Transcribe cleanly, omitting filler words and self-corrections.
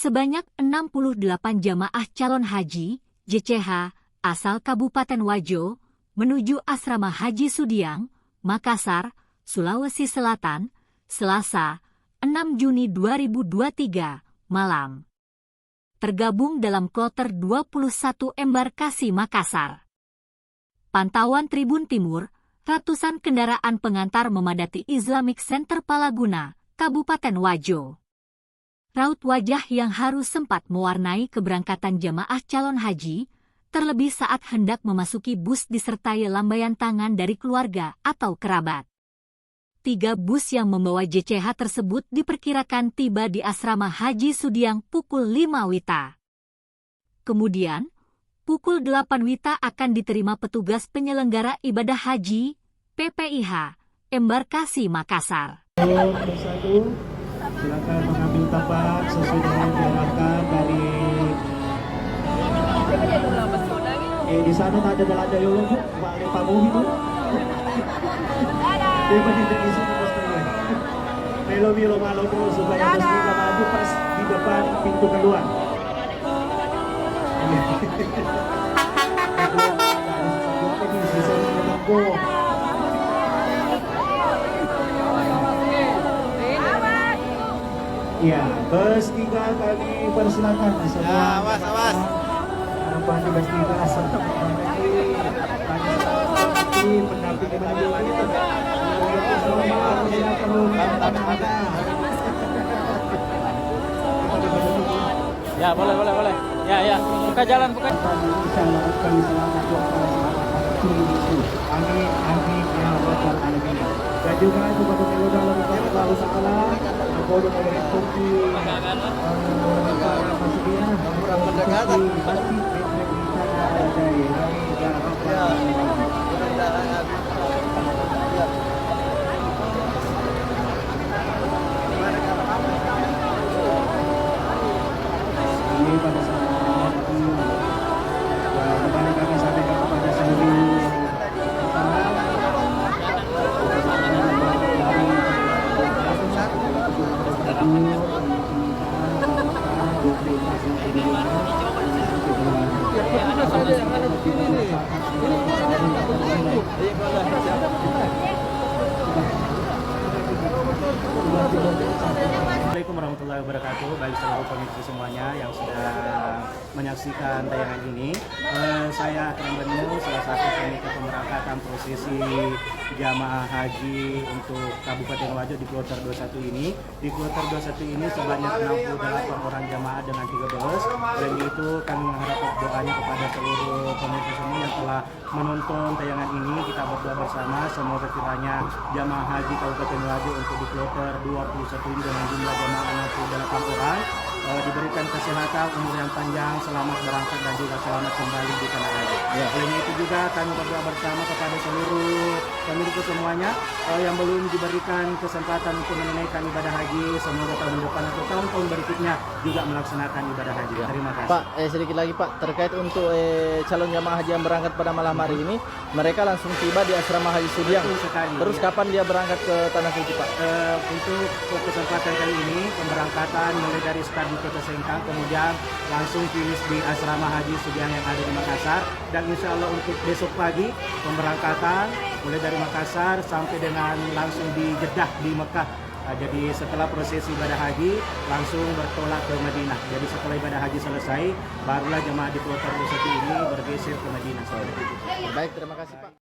Sebanyak 68 jamaah calon haji, JCH, asal Kabupaten Wajo, menuju Asrama Haji Sudiang, Makassar, Sulawesi Selatan, Selasa, 6 Juni 2023, malam. Tergabung dalam kloter 21 embarkasi Makassar. Pantauan Tribun Timur, ratusan kendaraan pengantar memadati Islamic Center Palaguna, Kabupaten Wajo. Raut wajah yang harus sempat mewarnai keberangkatan jamaah calon haji, terlebih saat hendak memasuki bus disertai lambaian tangan dari keluarga atau kerabat. 3 bus yang membawa JCH tersebut diperkirakan tiba di Asrama Haji Sudiang pukul 5 WITA. Kemudian, pukul 8 WITA akan diterima petugas penyelenggara ibadah haji, PPIH, embarkasi Makassar. Silakan mengambil tempat sesuai dengan diarahkan dari di sana tak ada belanja dulu Bu, balik pamu itu. Dia berdiri di sini bos kalian. Melo malo terus supaya bos kita maju pas di depan pintu keluar. Ya, bus 3 kami persilakan semua. Awas. Harapan di bus 3 asal pendamping menuju Ya, boleh. Ya. Buka jalan. Insyaallah kami selamat amin ya rabbal alamin. Dan juga kepada Allah Taala boleh mengikuti ini pada saat kembali kami sampaikan kepada seluruh Assalamualaikum warahmatullahi wabarakatuh. Bagi seluruh pemirsa semuanya yang sudah menyaksikan tayangan ini, saya akan menu salah satu panitia pemberangkatan prosesi jamaah haji untuk Kabupaten Wajo di kloter 21 ini. Di kloter 21 ini sebanyak 68 orang jamaah dengan 3 bus. Dan itu kami mengharapkan doanya kepada seluruh pemirsa semua yang telah menonton tayangan ini. Kita berdoa bersama semoga kiranya jamaah haji Kabupaten Wajo untuk di kloter 21 ini dengan jumlah jamaah 68 orang diberikan kesehatan, umur yang panjang, selamat berangkat dan juga selamat kembali di tanah air. Selain itu juga kami berdoa bersama kepada seluruh pemirsa semuanya yang belum diberikan kesempatan untuk menunaikan ibadah haji, semoga tahun depan atau tahun-tahun berikutnya juga melaksanakan ibadah haji. Terima kasih. Pak, sedikit lagi Pak, terkait untuk calon jamaah haji yang berangkat pada malam hari ini, mereka langsung tiba di Asrama Haji Sudiang. Terus kapan dia berangkat ke Tanah Suci Pak? Untuk kesempatan kali ini pemberangkatan mulai dari start di Kota Sengkang, kemudian langsung finish di Asrama Haji Sudiang yang ada di Makassar, dan insya Allah untuk besok pagi pemberangkatan mulai dari Makassar sampai dengan langsung di Jeddah di Mekah. Jadi setelah prosesi ibadah haji langsung bertolak ke Madinah. Jadi setelah ibadah haji selesai barulah jemaah di kloter 21 ini bergeser ke Madinah. Baik, terima kasih Pak.